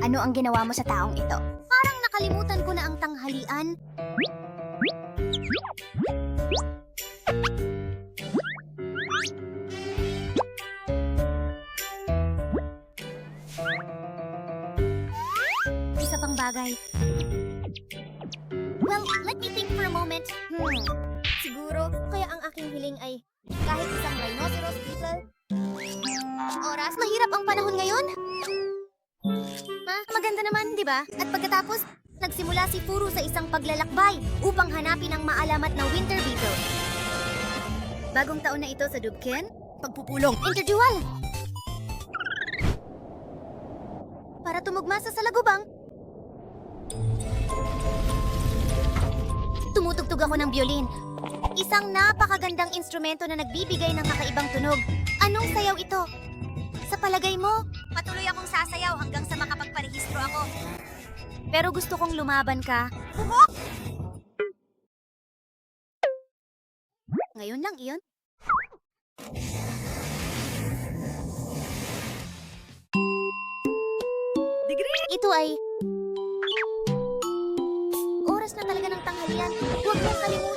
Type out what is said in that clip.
Ano ang ginawa mo sa taong ito? Parang nakalimutan ko na ang tanghalian. Isa pang bagay. Well, let me think for a moment. Siguro, kaya ang aking hiling ay kahit isang rhinoceros beetle. Oras, mahirap ang panahon ngayon. Maganda naman, di ba? At pagkatapos, nagsimula si Furu sa isang paglalakbay upang hanapin ang maalamat na winter beetle. Bagong taon na ito sa Dubken? Pagpupulong. Interdual! Para tumugma sa salagubang. Tumutugtog ako ng violin. Isang napakagandang instrumento na nagbibigay ng kakaibang tunog. Anong sayaw ito? Sa palagay mo, patuloy akong sasayaw hanggang sa makapagparehistro ako. Pero gusto kong lumaban ka. Ngayon lang iyon. Ito ay... Oras na talaga ng tanghalian. Huwag mong kalimutan.